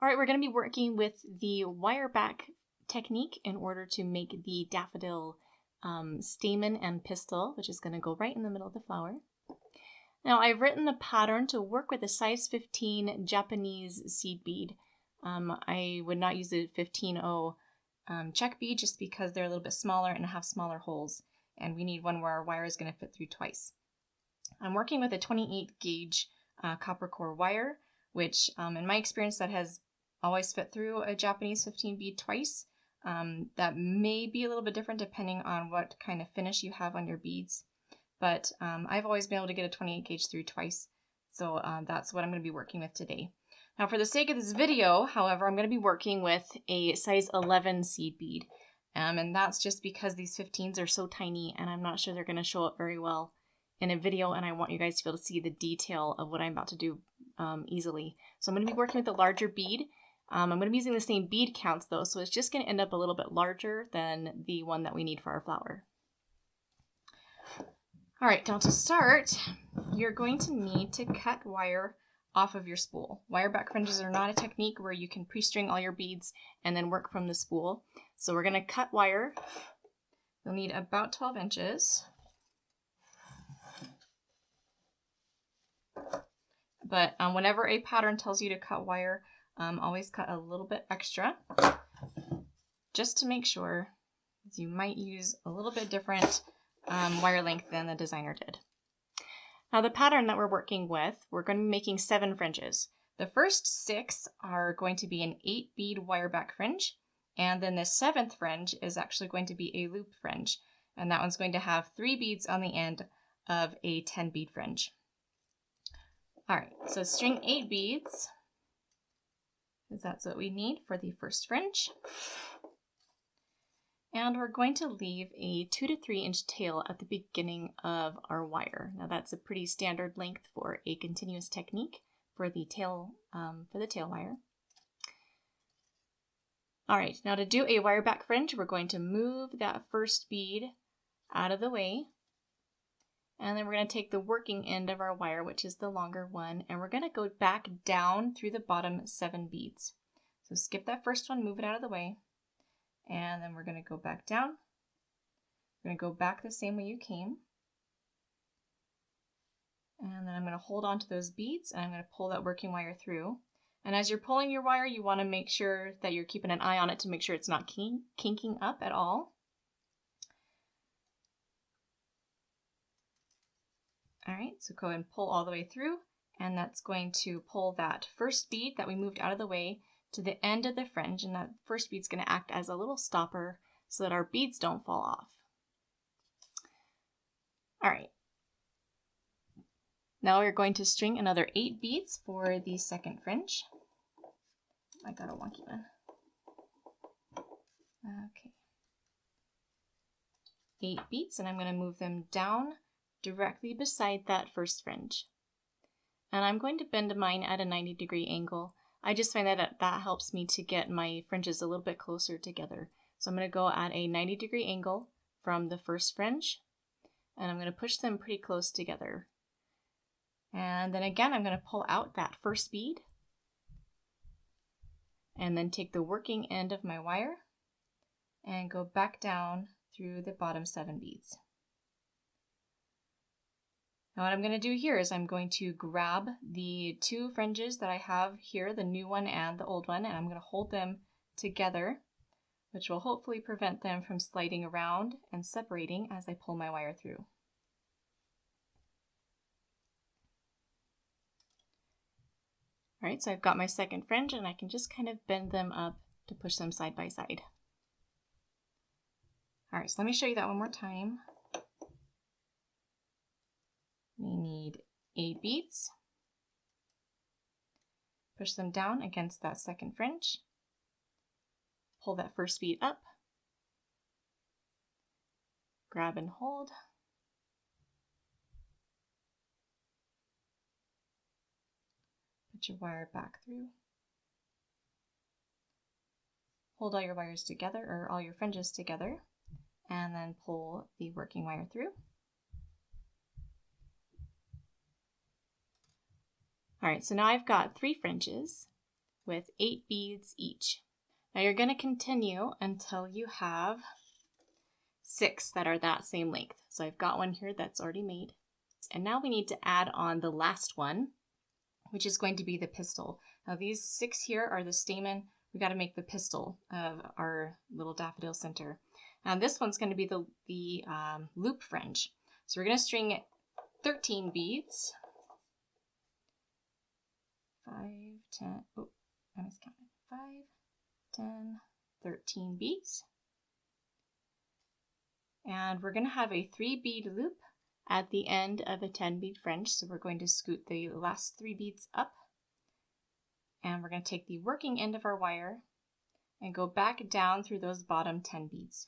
All right, we're going to be working with the wire back technique in order to make the daffodil stamen and pistil, which is going to go right in the middle of the flower. Now I've written the pattern to work with a size 15 Japanese seed bead. I would not use the 15-0 check bead just because they're a little bit smaller and have smaller holes, and we need one where our wire is going to fit through twice. I'm working with a 28 gauge copper core wire, which in my experience that has always fit through a Japanese 15 bead twice. That may be a little bit different depending on what kind of finish you have on your beads, but I've always been able to get a 28 gauge through twice, so that's what I'm going to be working with today. Now for the sake of this video, however, I'm going to be working with a size 11 seed bead, and that's just because these 15s are so tiny and I'm not sure they're going to show up very well in a video, and I want you guys to be able to see the detail of what I'm about to do easily. So I'm going to be working with a larger bead. I'm going to be using the same bead counts though, so it's just going to end up a little bit larger than the one that we need for our flower. All right, now to start, you're going to need to cut wire off of your spool. Wire back fringes are not a technique where you can pre-string all your beads and then work from the spool. So we're going to cut wire. You'll need about 12 inches. But whenever a pattern tells you to cut wire, always cut a little bit extra, just to make sure, as you might use a little bit different wire length than the designer did. Now the pattern that we're working with, we're going to be making 7 fringes. The first 6 are going to be an 8 bead wire back fringe, and then the 7th fringe is actually going to be a loop fringe, and that one's going to have 3 beads on the end of a 10 bead fringe. All right, so string 8 beads, because that's what we need for the first fringe. And we're going to leave a 2 to 3 inch tail at the beginning of our wire. Now that's a pretty standard length for a continuous technique for the tail wire. All right, now to do a wire back fringe, we're going to move that first bead out of the way. And then we're going to take the working end of our wire, which is the longer one, and we're going to go back down through the bottom 7 beads. So skip that first one, move it out of the way, and then we're going to go back down. We're going to go back the same way you came. And then I'm going to hold on to those beads, and I'm going to pull that working wire through. And as you're pulling your wire, you want to make sure that you're keeping an eye on it to make sure it's not kinking up at all. All right, so go ahead and pull all the way through, and that's going to pull that first bead that we moved out of the way to the end of the fringe, and that first bead's going to act as a little stopper so that our beads don't fall off. All right. Now we're going to string another 8 beads for the second fringe. I got a wonky one. Okay. 8 beads, and I'm going to move them down directly beside that first fringe. And I'm going to bend mine at a 90-degree angle. I just find that that helps me to get my fringes a little bit closer together. So I'm going to go at a 90-degree angle from the first fringe, and I'm going to push them pretty close together. And then again, I'm going to pull out that first bead, and then take the working end of my wire and go back down through the bottom 7 beads. Now what I'm going to do here is I'm going to grab the 2 fringes that I have here, the new one and the old one, and I'm going to hold them together, which will hopefully prevent them from sliding around and separating as I pull my wire through. All right, so I've got my second fringe, and I can just kind of bend them up to push them side by side. All right, so let me show you that one more time. We need 8 beads. Push them down against that second fringe. Pull that first bead up. Grab and hold. Put your wire back through. Hold all your wires together, or all your fringes together, and then pull the working wire through. All right, so now I've got 3 fringes, with 8 beads each. Now you're going to continue until you have 6 that are that same length. So I've got one here that's already made. And now we need to add on the last one, which is going to be the pistil. Now these 6 here are the stamen. We got to make the pistil of our little daffodil center. And this one's going to be the loop fringe. So we're going to string 13 beads. 5, 10, oh, I miscounted. 5, 10, 13 beads. And we're going to have a 3 bead loop at the end of a 10 bead fringe. So we're going to scoot the last 3 beads up. And we're going to take the working end of our wire and go back down through those bottom 10 beads.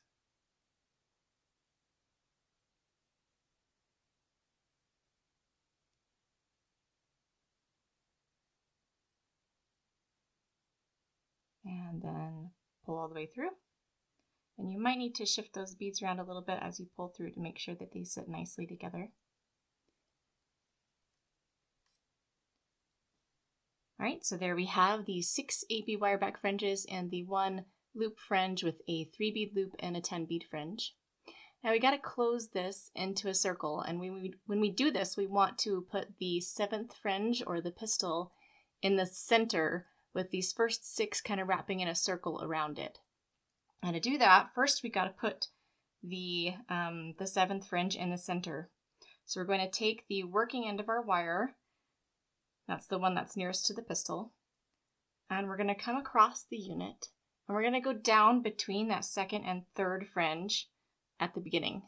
And then pull all the way through. And you might need to shift those beads around a little bit as you pull through to make sure that they sit nicely together. All right, so there we have the 6 8-bead wire back fringes and the 1 loop fringe with a 3 bead loop and a 10 bead fringe. Now we got to close this into a circle, and when we do this, we want to put the 7th fringe or the pistil in the center with these first 6 kind of wrapping in a circle around it. And to do that, first we got to put the 7th fringe in the center. So we're going to take the working end of our wire, that's the one that's nearest to the pistil, and we're going to come across the unit, and we're going to go down between that 2nd and 3rd fringe at the beginning.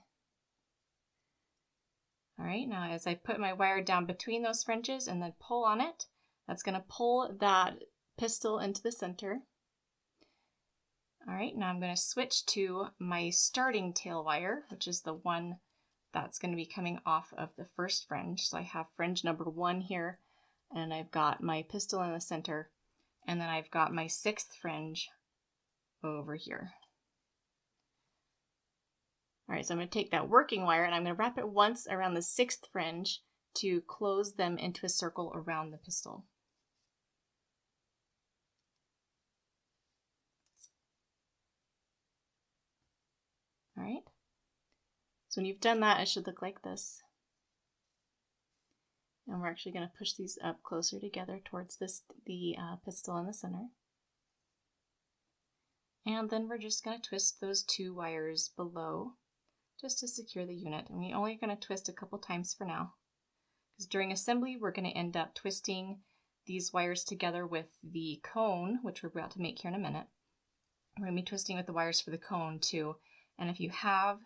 All right, now as I put my wire down between those fringes and then pull on it, that's going to pull that pistil into the center. All right, now I'm going to switch to my starting tail wire, which is the one that's going to be coming off of the first fringe. So I have fringe number 1 here, and I've got my pistil in the center, and then I've got my 6th fringe over here. All right, so I'm going to take that working wire and I'm going to wrap it once around the 6th fringe to close them into a circle around the pistil. All right, so when you've done that, it should look like this. And we're actually going to push these up closer together towards the pistil in the center. And then we're just going to twist those 2 wires below just to secure the unit. And we're only going to twist a couple times for now, because during assembly we're going to end up twisting these wires together with the cone, which we're about to make here in a minute. We're going to be twisting with the wires for the cone too. And if you have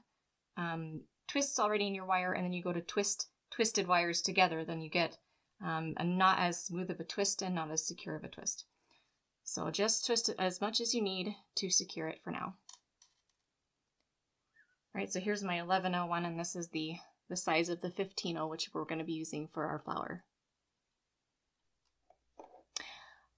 twists already in your wire and then you go to twist twisted wires together, then you get a not as smooth of a twist and not as secure of a twist. So just twist it as much as you need to secure it for now. All right, so here's my 1101, and this is the size of the 15-0, which we're going to be using for our flower. All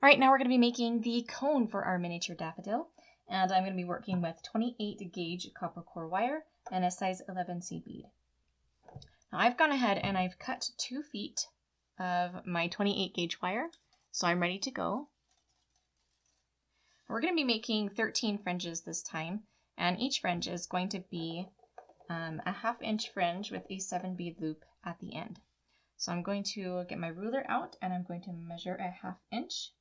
right, now we're going to be making the cone for our miniature daffodil, and I'm going to be working with 28 gauge copper core wire and a size 11 seed bead. Now I've gone ahead and I've cut 2 feet of my 28 gauge wire, so I'm ready to go. We're going to be making 13 fringes this time, and each fringe is going to be a 1/2 inch fringe with a 7 bead loop at the end. So I'm going to get my ruler out and I'm going to measure a 1/2 inch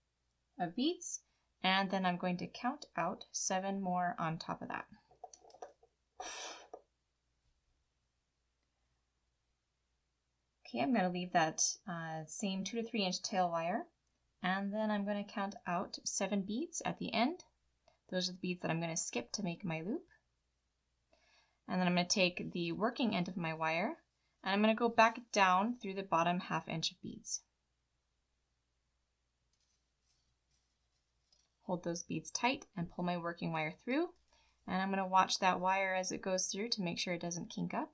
of beads, and then I'm going to count out 7 more on top of that. Okay, I'm going to leave that same 2 to 3 inch tail wire, and then I'm going to count out 7 beads at the end. Those are the beads that I'm going to skip to make my loop. And then I'm going to take the working end of my wire and I'm going to go back down through the bottom 1/2 inch of beads. Hold those beads tight and pull my working wire through, and I'm going to watch that wire as it goes through to make sure it doesn't kink up.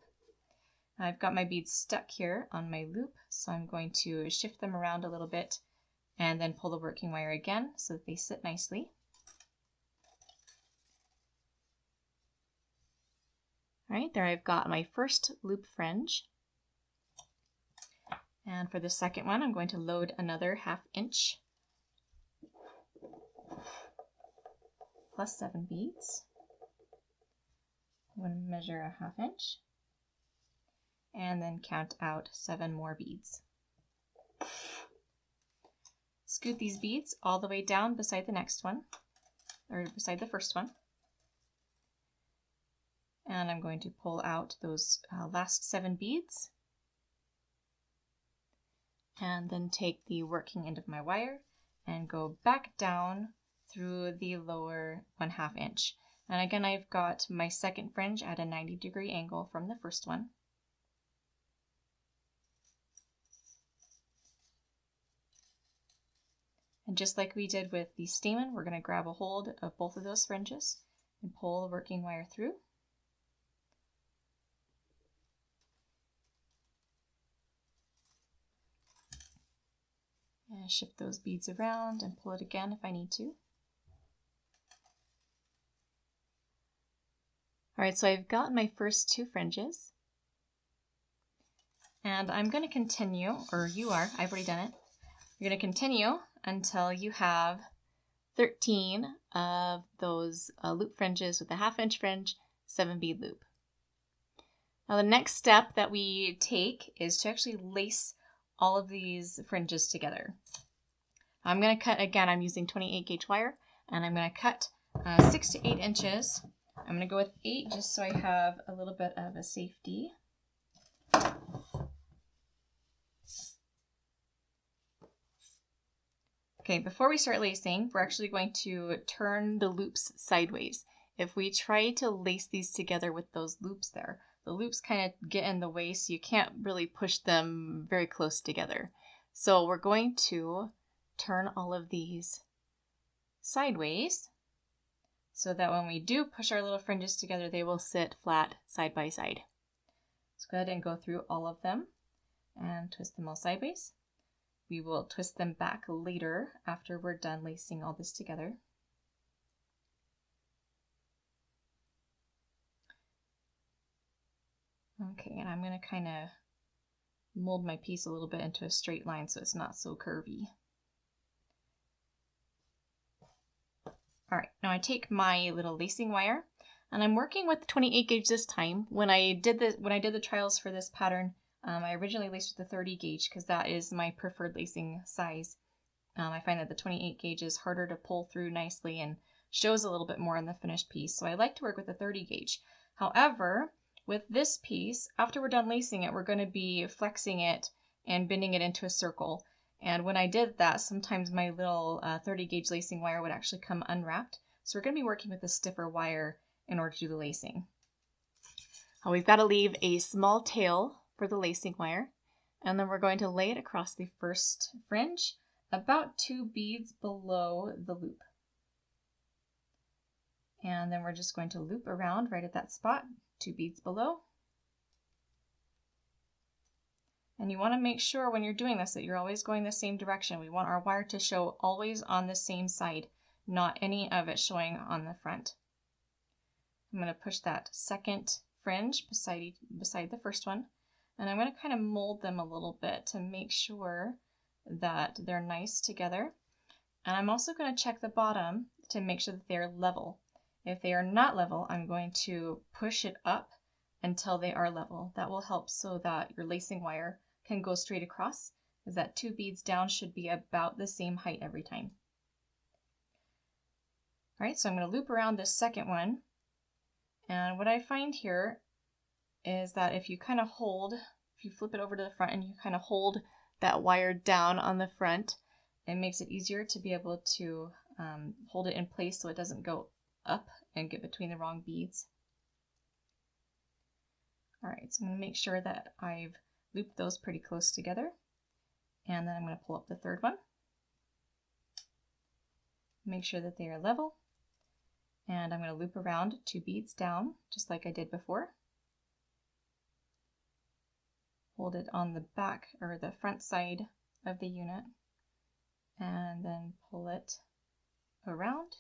I've got my beads stuck here on my loop, so I'm going to shift them around a little bit and then pull the working wire again so that they sit nicely. All right, there I've got my first loop fringe. And for the second one, I'm going to load another 1/2 inch plus 7 beads. I'm going to measure a 1/2 inch and then count out 7 more beads. Scoot these beads all the way down beside the next one, or beside the first one. And I'm going to pull out those last 7 beads and then take the working end of my wire and go back down through the lower 1/2 inch. And again, I've got my second fringe at a 90-degree angle from the first one. And just like we did with the stamen, we're going to grab a hold of both of those fringes and pull the working wire through. And shift those beads around and pull it again if I need to. Alright, so I've got my first 2 fringes. And I'm going to continue, or you are, I've already done it. You're going to continue until you have 13 of those loop fringes with a 1/2 inch fringe, 7 bead loop. Now the next step that we take is to actually lace all of these fringes together. I'm going to cut, again, I'm using 28 gauge wire, and I'm going to cut 6 to 8 inches. I'm going to go with 8 just so I have a little bit of a safety. Okay, before we start lacing, we're actually going to turn the loops sideways. If we try to lace these together with those loops there, the loops kind of get in the way, so you can't really push them very close together. So we're going to turn all of these sideways so that when we do push our little fringes together, they will sit flat side by side. So go ahead and go through all of them and twist them all sideways. We will twist them back later after we're done lacing all this together. Okay, and I'm going to kind of mold my piece a little bit into a straight line so it's not so curvy. Alright, now I take my little lacing wire, and I'm working with 28 gauge this time. When I did the trials for this pattern, I originally laced with the 30 gauge because that is my preferred lacing size. I find that the 28 gauge is harder to pull through nicely and shows a little bit more in the finished piece, so I like to work with the 30 gauge. However, with this piece, after we're done lacing it, we're going to be flexing it and bending it into a circle. And when I did that, sometimes my little 30 gauge lacing wire would actually come unwrapped. So we're going to be working with a stiffer wire in order to do the lacing. We've got to leave a small tail for the lacing wire, and then we're going to lay it across the first fringe about 2 beads below the loop. And then we're just going to loop around right at that spot, 2 beads below. And you want to make sure when you're doing this that you're always going the same direction. We want our wire to show always on the same side, not any of it showing on the front. I'm going to push that second fringe beside the first one, and I'm going to kind of mold them a little bit to make sure that they're nice together. And I'm also going to check the bottom to make sure that they're level. If they are not level, I'm going to push it up until they are level. That will help so that your lacing wire can go straight across, because that 2 beads down should be about the same height every time. All right, so I'm going to loop around this second one. And what I find here is that if you kind of hold, if you flip it over to the front and you kind of hold that wire down on the front, it makes it easier to be able to hold it in place so it doesn't go up and get between the wrong beads. All right, so I'm going to make sure that I've looped those pretty close together, and then I'm going to pull up the third one. Make sure that they are level, and I'm going to loop around 2 beads down, just like I did before. Hold it on the back or the front side of the unit, and then pull it around.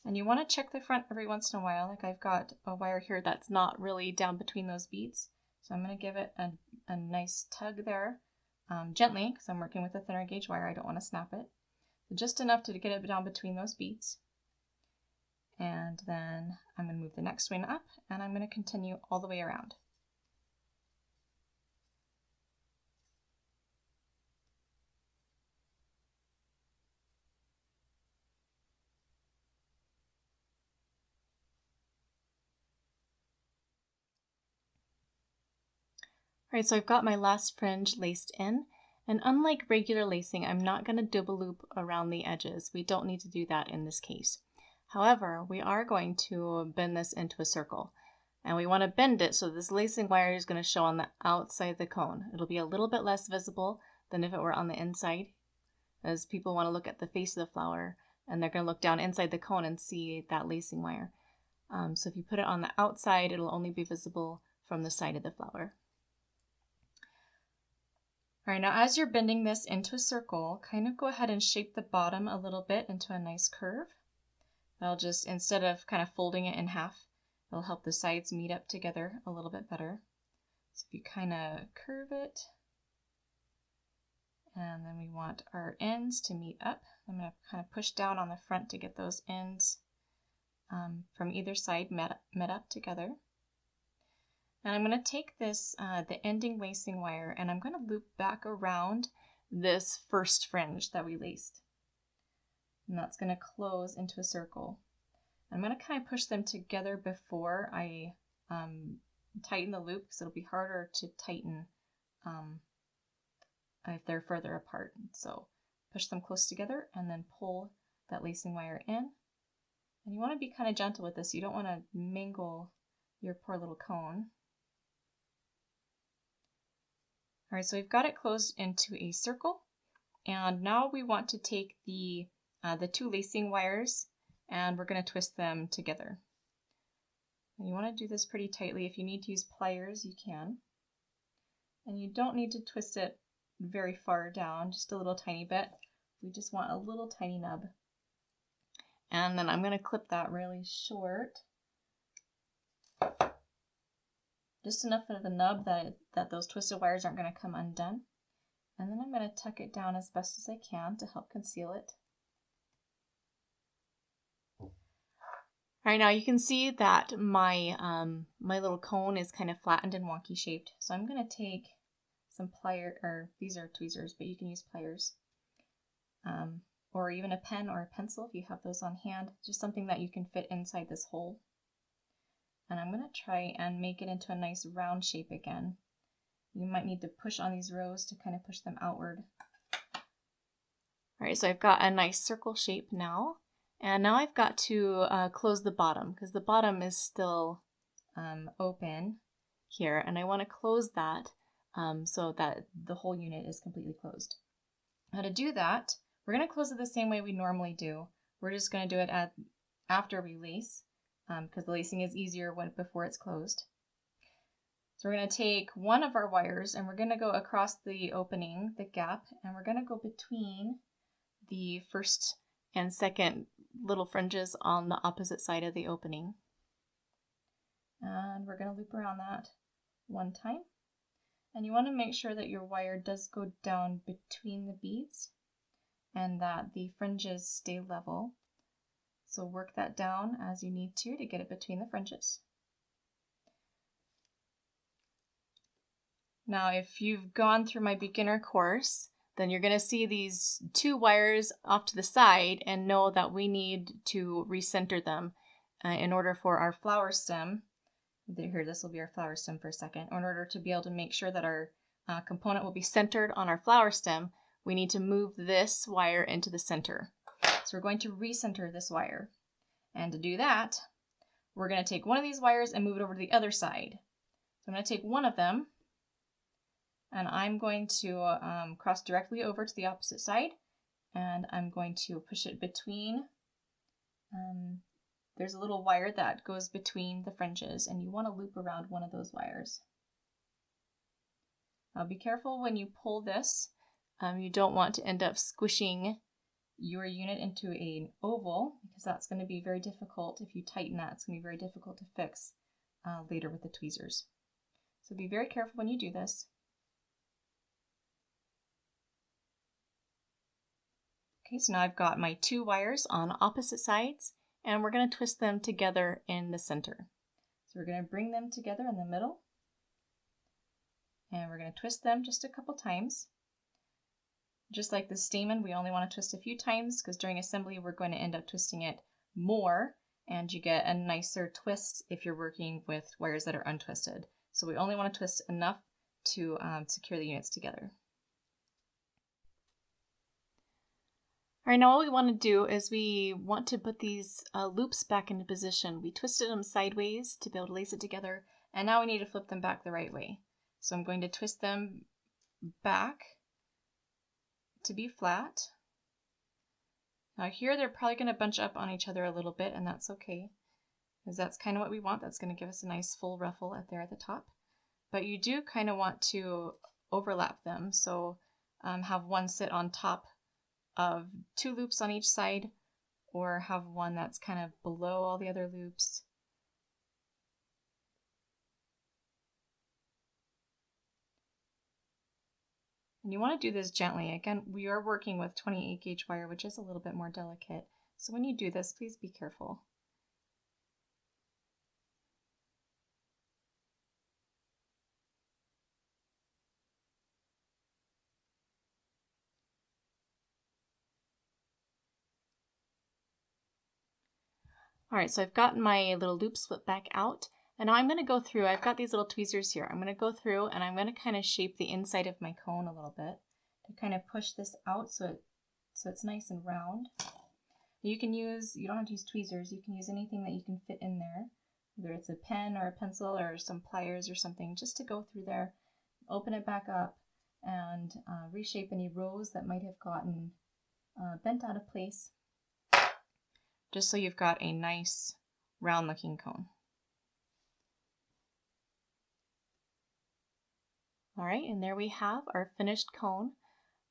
And you want to check the front every once in a while. Like I've got a wire here that's not really down between those beads. So I'm going to give it a nice tug there, gently, because I'm working with a thinner gauge wire. I don't want to snap it. just enough to get it down between those beads. And then I'm going to move the next one up, and I'm going to continue all the way around. Alright, so I've got my last fringe laced in, and unlike regular lacing, I'm not going to double loop around the edges. We don't need to do that in this case. However, we are going to bend this into a circle, and we want to bend it so this lacing wire is going to show on the outside of the cone. It'll be a little bit less visible than if it were on the inside, as people want to look at the face of the flower, and they're going to look down inside the cone and see that lacing wire. So if you put it on the outside, it'll only be visible from the side of the flower. All right, now as you're bending this into a circle, kind of go ahead and shape the bottom a little bit into a nice curve. That'll just, instead of kind of folding it in half, it'll help the sides meet up together a little bit better. So if you kind of curve it, and then we want our ends to meet up. I'm going to kind of push down on the front to get those ends from either side met up together. And I'm going to take this, the ending lacing wire, and I'm going to loop back around this first fringe that we laced. And that's going to close into a circle. I'm going to kind of push them together before I tighten the loop, because it'll be harder to tighten if they're further apart. So push them close together and then pull that lacing wire in. And you want to be kind of gentle with this. You don't want to mingle your poor little cone. All right, so we've got it closed into a circle, and now we want to take the two lacing wires, and we're going to twist them together. And you want to do this pretty tightly. If you need to use pliers, you can. And you don't need to twist it very far down, just a little tiny bit. We just want a little tiny nub. And then I'm going to clip that really short. Just enough of the nub that those twisted wires aren't going to come undone. And then I'm going to tuck it down as best as I can to help conceal it. All right, now you can see that my my little cone is kind of flattened and wonky shaped. So I'm going to take some pliers, or these are tweezers, but you can use pliers. Or even a pen or a pencil if you have those on hand. Just something that you can fit inside this hole. And I'm going to try and make it into a nice round shape again. You might need to push on these rows to kind of push them outward. All right, so I've got a nice circle shape now. And now I've got to close the bottom, because the bottom is still open here. And I want to close that so that the whole unit is completely closed. Now to do that, we're going to close it the same way we normally do. We're just going to do it after we lace, because the lacing is easier before it's closed. So we're going to take one of our wires and we're going to go across the opening, the gap, and we're going to go between the first and second little fringes on the opposite side of the opening. And we're going to loop around that one time. And you want to make sure that your wire does go down between the beads and that the fringes stay level. So work that down as you need to get it between the fringes. Now, if you've gone through my beginner course, then you're going to see these two wires off to the side and know that we need to recenter them in order for our flower stem. Here, this will be our flower stem for a second. In order to be able to make sure that our component will be centered on our flower stem, we need to move this wire into the center. So we're going to recenter this wire. And to do that, we're going to take one of these wires and move it over to the other side. So I'm going to take one of them, and I'm going to cross directly over to the opposite side, and I'm going to push it between. There's a little wire that goes between the fringes, and you want to loop around one of those wires. Now be careful when you pull this. You don't want to end up squishing your unit into an oval, because that's going to be very difficult. If you tighten that, it's going to be very difficult to fix later with the tweezers. So be very careful when you do this. Okay, so now I've got my 2 wires on opposite sides, and we're going to twist them together in the center. So we're going to bring them together in the middle, and we're going to twist them just a couple times. Just like the stamen, we only want to twist a few times because during assembly we're going to end up twisting it more, and you get a nicer twist if you're working with wires that are untwisted. So we only want to twist enough to secure the units together. All right, now what we want to do is we want to put these loops back into position. We twisted them sideways to be able to lace it together, and now we need to flip them back the right way. So I'm going to twist them back to be flat. Now here they're probably going to bunch up on each other a little bit, and that's okay, because that's kind of what we want. That's going to give us a nice full ruffle at the top. But you do kind of want to overlap them, so have one sit on top of 2 loops on each side, or have one that's kind of below all the other loops. And you want to do this gently. Again, we are working with 28 gauge wire, which is a little bit more delicate. So when you do this, please be careful. All right, so I've gotten my little loops flipped back out, and now I'm going to go through. I've got these little tweezers here. I'm going to go through and I'm going to kind of shape the inside of my cone a little bit to kind of push this out so it's nice and round. You don't have to use tweezers. You can use anything that you can fit in there, whether it's a pen or a pencil or some pliers or something, just to go through there, open it back up, and reshape any rows that might have gotten bent out of place, just so you've got a nice round looking cone. All right, and there we have our finished cone.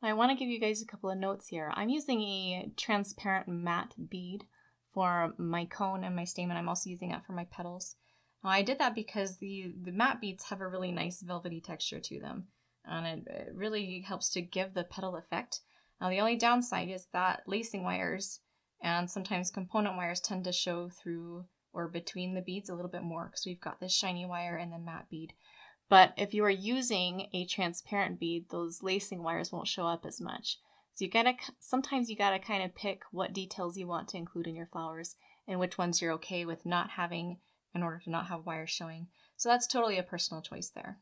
I want to give you guys a couple of notes here. I'm using a transparent matte bead for my cone and my stamen. I'm also using that for my petals. Now, I did that because the matte beads have a really nice velvety texture to them, and it really helps to give the petal effect. Now, the only downside is that lacing wires and sometimes component wires tend to show through or between the beads a little bit more because we've got this shiny wire and the matte bead. But if you are using a transparent bead, those lacing wires won't show up as much. So sometimes you gotta kind of pick what details you want to include in your flowers and which ones you're okay with not having in order to not have wires showing. So that's totally a personal choice there.